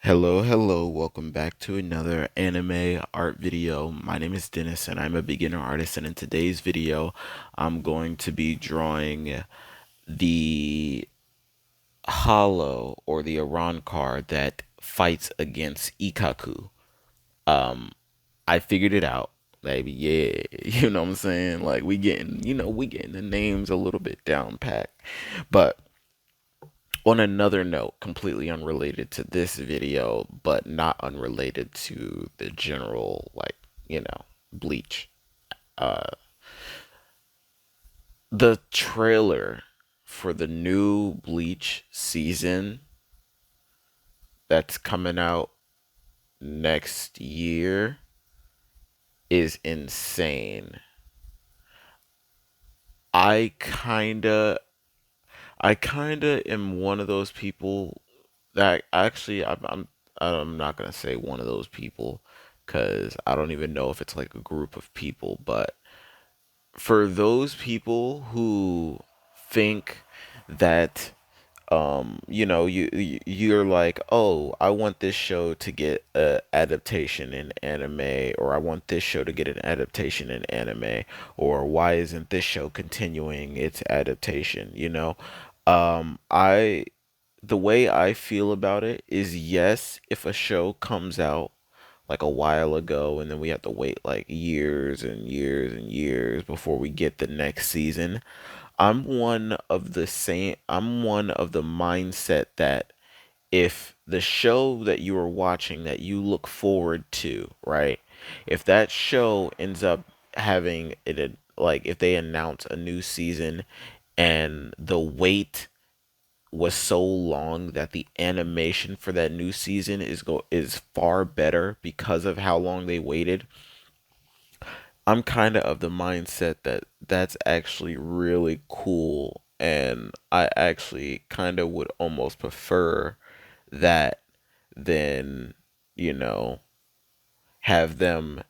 Hello, welcome back to another anime art video. My name is Dennis and I'm a beginner artist, and in today's video I'm going to be drawing the hollow or the Iran card that fights against Ikaku. Um I figured it out, baby. Yeah, you know what I'm saying? Like we getting the names a little bit down pat. But on another note, completely unrelated to this video, but not unrelated to the general, Bleach. Uh, the trailer for the new Bleach season that's coming out next year is insane. I kinda, I kinda am one of those people that actually I'm not gonna say one of those people because I don't even know if it's like a group of people, but for those people who think that you're like, oh, I want this show to get a adaptation in anime, or I want this show to get an adaptation in anime, or why isn't this show continuing its adaptation, I the way I feel about it is, yes, if a show comes out like a while ago and then we have to wait like years and years and years before we get the next season, I'm one of the mindset that if the show that you are watching that you look forward to, right? If that show ends up having it, like if they announce a new season and the wait was so long that the animation for that new season is far better because of how long they waited, I'm kind of the mindset that that's actually really cool, and I actually kind of would almost prefer that than, you know, have them.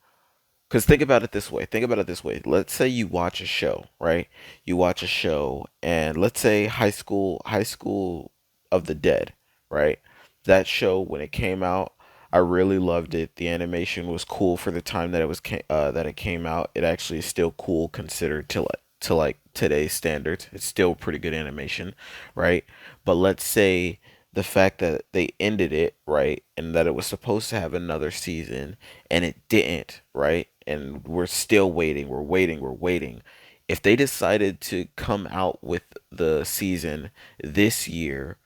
Because think about it this way. Think about it this way. Let's say you watch a show, right? You watch a show, and let's say High School of the Dead, right? That show when it came out, I really loved it. The animation was cool for the time that that it came out. It actually is still cool considered to like today's standards. It's still pretty good animation, right? But let's say the fact that they ended it, right, and that it was supposed to have another season and it didn't, right? And we're still waiting. We're waiting. If they decided to come out with the season this year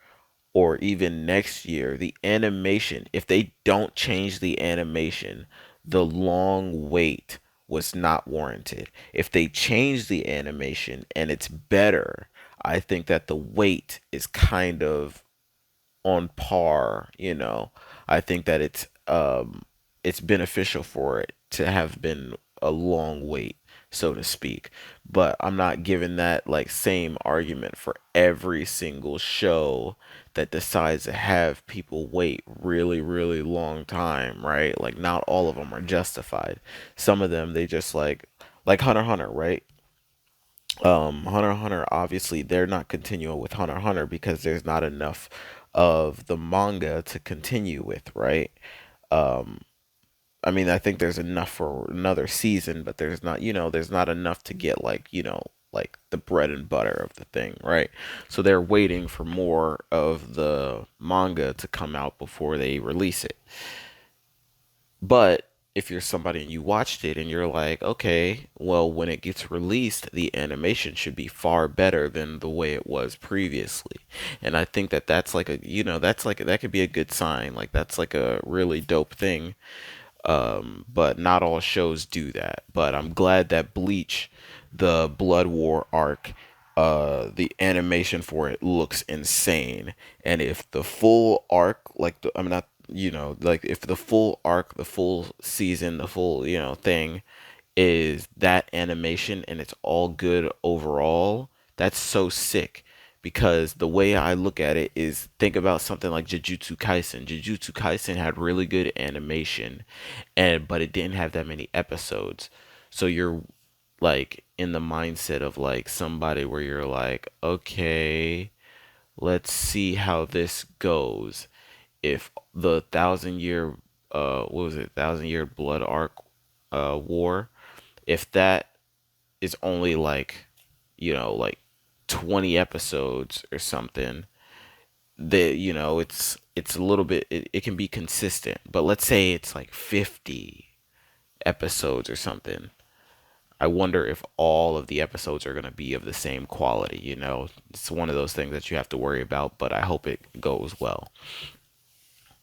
or even next year, the animation, if they don't change the animation, the long wait was not warranted. If they change the animation and it's better, I think that the wait is kind of on par, I think that it's beneficial for it to have been a long wait, so to speak. But I'm not giving that like same argument for every single show that decides to have people wait really, really long time, right? Like not all of them are justified. Some of them they just like Hunter x Hunter, right? Hunter x Hunter, obviously they're not continuing with Hunter x Hunter because there's not enough of the manga to continue with, right? Um, I mean, I think there's enough for another season, but there's not enough to get like the bread and butter of the thing, right? So they're waiting for more of the manga to come out before they release it. But if you're somebody and you watched it and you're like, okay, well, when it gets released, the animation should be far better than the way it was previously. And I think that that's like that could be a good sign. Like that's like a really dope thing. But not all shows do that. But I'm glad that Bleach, the Blood War arc, the animation for it looks insane. And if the full arc, I'm not, like if the full arc, the full season, the full, thing is that animation and it's all good overall, that's so sick. Because the way I look at it is think about something like Jujutsu Kaisen. Jujutsu Kaisen had really good animation, and but it didn't have that many episodes. So you're like in the mindset of like somebody where you're like, okay, let's see how this goes. if the what was it, 1,000 Year Blood Arc war, if that is only like, like 20 episodes or something, that, it's a little bit, it can be consistent. But let's say it's like 50 episodes or something. I wonder if all of the episodes are going to be of the same quality. It's one of those things that you have to worry about, but I hope it goes well.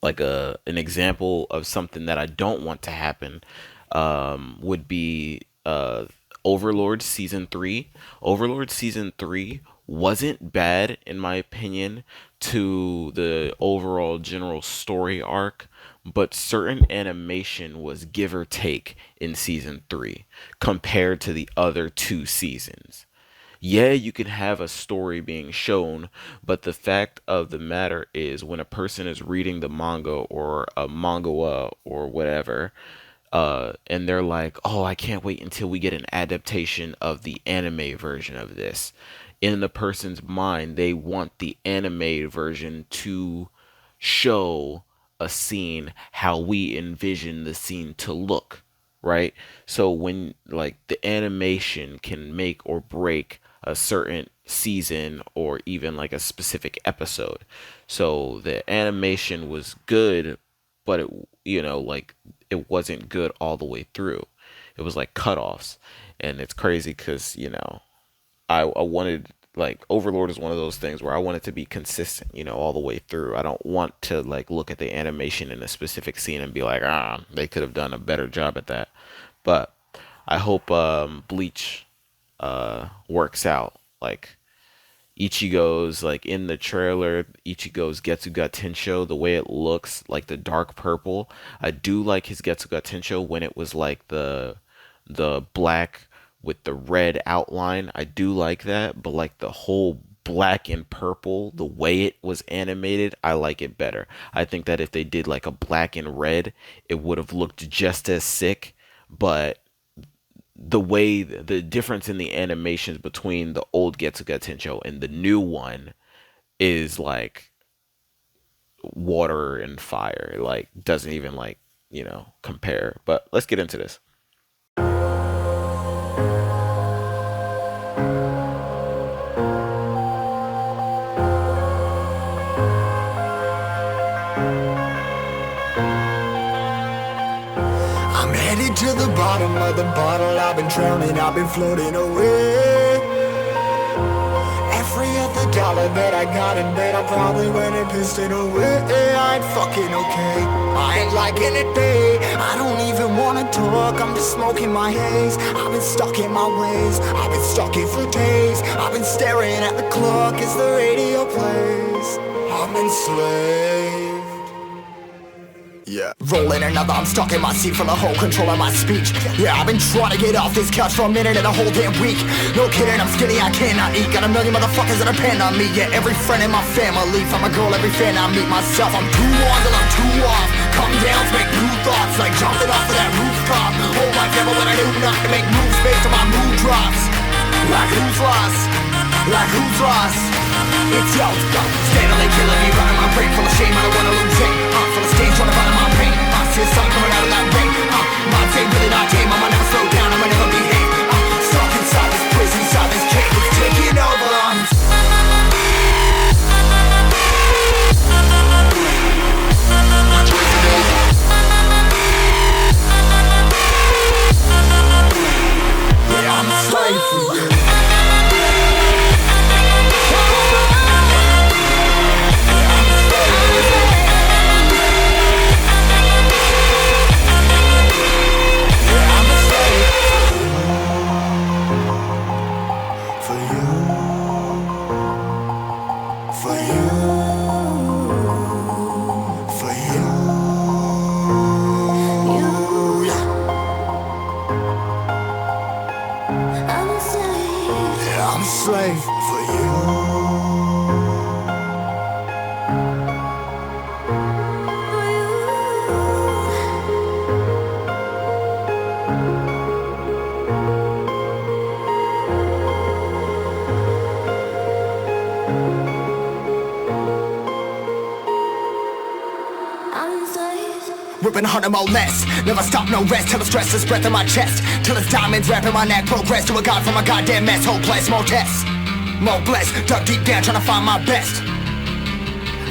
Like an example of something that I don't want to happen would be Overlord season 3. Overlord season 3 wasn't bad in my opinion to the overall general story arc, but certain animation was give or take in season 3 compared to the other two seasons. Yeah, you can have a story being shown, but the fact of the matter is when a person is reading the manga or a manga or whatever, and they're like, "Oh, I can't wait until we get an adaptation of the anime version of this." In the person's mind, they want the anime version to show a scene how we envision the scene to look, right? So when like the animation can make or break a certain season or even like a specific episode. So the animation was good, but like it wasn't good all the way through. It was like cutoffs. And it's crazy because, I wanted, like, Overlord is one of those things where I want it to be consistent, all the way through. I don't want to like look at the animation in a specific scene and be like, they could have done a better job at that. But I hope Bleach works out. Like Ichigo's, like in the trailer, Ichigo's Getsuga Tensho, the way it looks, like the dark purple. I do like his Getsuga Tensho when it was like the black with the red outline. I do like that, but like the whole black and purple, the way it was animated, I like it better. I think that if they did like a black and red, it would have looked just as sick, but the difference in the animations between the old Getsuga Tensho and the new one is like water and fire. Like doesn't even like, compare. But let's get into this. I'm headed to the bottom of the bottle. I've been drowning, I've been floating away. Every other dollar that I got in bed, I probably went and pissed it away. I ain't fucking okay, I ain't liking it, babe. I don't even wanna talk, I'm just smoking my haze. I've been stuck in my ways, I've been stuck in for days. I've been staring at the clock as the radio plays. I'm enslaved. Yeah. Rolling another, I'm stuck in my seat from the whole control of my speech. Yeah, I've been trying to get off this couch for a minute and a whole damn week. No kidding, I'm skinny, I cannot eat. Got a million motherfuckers that depend on me. Yeah, every friend in my family, from a girl, every fan I meet myself. I'm too on till I'm too off. Come down to make new thoughts, like jumping off of that rooftop. Hold my camera when I do not to make moves based on my mood drops. Like who's lost? Like who's lost? It's yo, steadily killing me, running my brain full of shame, I don't wanna lose it. Full of stage, trying to find my pain. See the sun coming out of that rain. My day really not tame, I'ma never slow down, I'ma never behave. Stuck inside this prison, inside this cage, it's taking over. Yeah, I'm a slave for you. Ripping harder, more less. Never stop, no rest. Till the stress is breath in my chest. Till it's diamonds wrapping my neck. Progress to a god from a goddamn mess. Hopeless, more tests. More blessed. Dug deep down trying to find my best.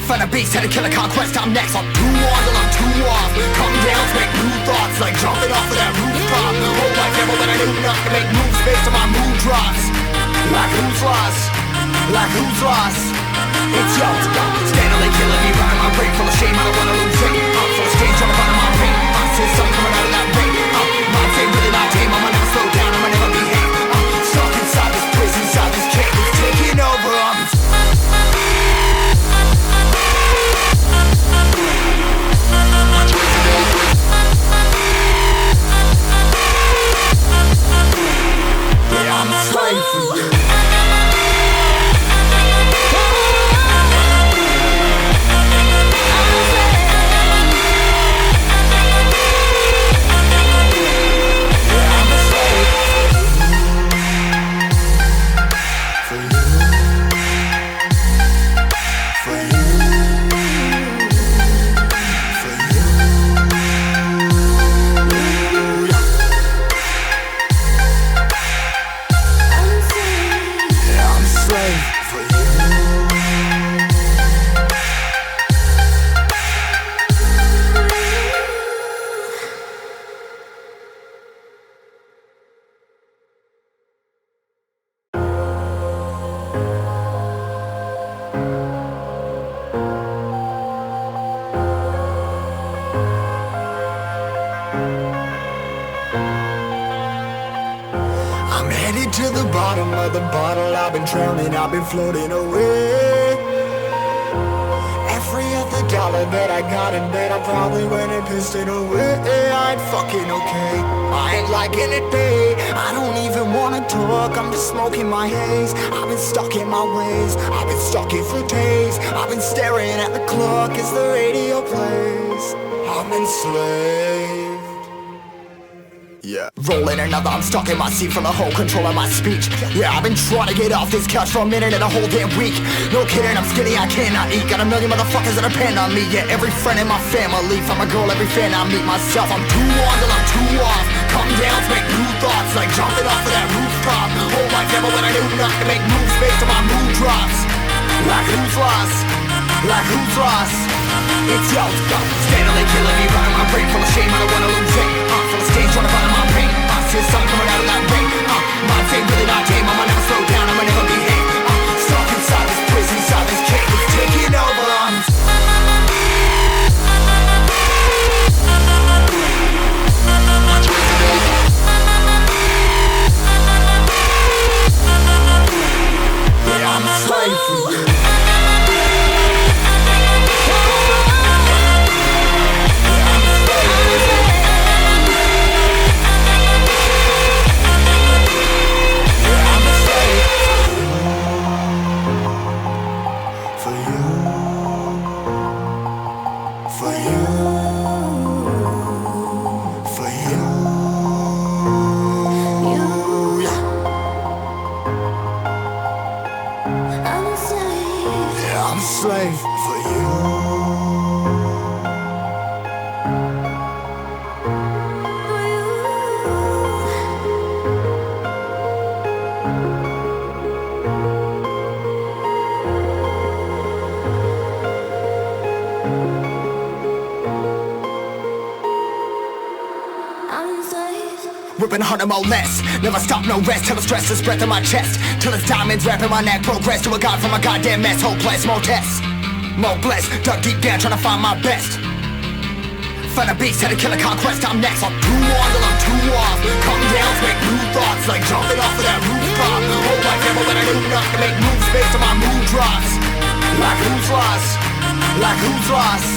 Find a beast, had to kill a conquest. I'm next. I'm too on till I'm too off. Come down to make new thoughts. Like jumping off of that rooftop. Whole life never when I knew not to make moves based on my mood drops. Like who's lost? Like who's lost? It's yours. Steadily killing me, running my brain full of shame. I don't wanna lose it. I'm full of stage trying to find my pain. I see something coming out of that rain. Mind ain't really not tame. I'ma never slow down. I'ma never behave. Stuck inside this prison, inside this cage. It's taking over. I'm a slave for you. I'm headed to the bottom of the bottle. I've been drowning, I've been floating away. Every other dollar that I got in bed, I probably went and pissed it away. I ain't fucking okay, I ain't liking it, babe. I don't even wanna talk, I'm just smoking my haze. I've been stuck in my ways, I've been stuck in for days. I've been staring at the clock as the radio plays. I'm enslaved. Yeah. Rolling another, I'm stuck in my seat from the whole control of my speech. Yeah, I've been trying to get off this couch for a minute and a whole damn week. No kidding, I'm skinny, I cannot eat. Got a million motherfuckers that depend on me. Yeah, every friend in my family. From a girl, every fan I meet myself. I'm too on till I'm too off. Come down to make new thoughts. Like jumping off of that rooftop. Whole life never when I knew not to make moves based on my mood drops. Like who's lost? Like who's lost? It's yours. Steadily killing me, running my brain full of shame. I don't wanna lose it. Full of stage trying to find my pain. See sun coming out of that rain. Mind ain't really not tame. I'ma never slow down. I'ma never behave. Stuck inside this prison, inside this cage. It's taking over. Yeah, I'm a slave for you. I'm a slave for you. Ripping harder, more less. Never stop, no rest. Till the stress is breath in my chest. Till it's diamonds wrapping my neck. Progress to a god from a goddamn mess. Hopeless, more tests. More blessed. Dug deep down trying to find my best. Find a beast, had to kill a conquest. I'm next. I'm too on till I'm too off. Come down to make new thoughts. Like jumping off of that rooftop. Whole life never when I knew not to make moves based on my mood drops. Like who's lost? Like who's lost?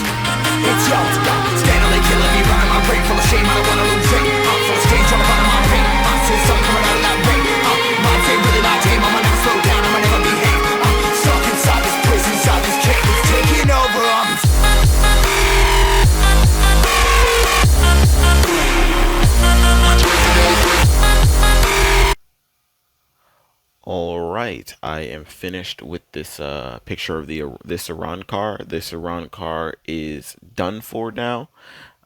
It's yours. Steadily killing me, running my brain full of shame. I don't wanna lose it. Full of stage trying to find my pain. See something coming out of that rain. Mind ain't really not tame. I'ma never slow down. I'ma never behave. Stuck inside this prison, inside this cage. It's taking over. All right, I am finished with this picture of the this Iran car. This Iran car is done for now.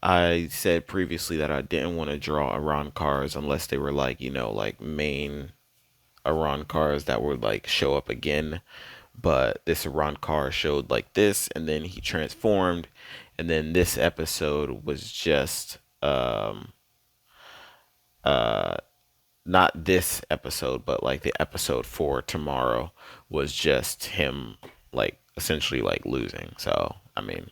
I said previously that I didn't want to draw Iran cars unless they were like, like main Iran cars that would like show up again. But this Iran car showed like this, and then he transformed, and then this episode was just not this episode, but like the episode for tomorrow was just him like essentially like losing. So I mean,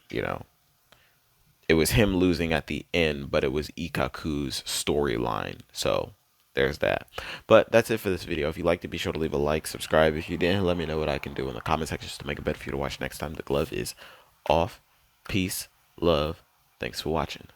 it was him losing at the end, but it was Ikaku's storyline. So there's that. But that's it for this video. If you liked it, be sure to leave a like, subscribe. If you didn't, let me know what I can do in the comment section to make it better for you to watch next time. The glove is off. Peace, love. Thanks for watching.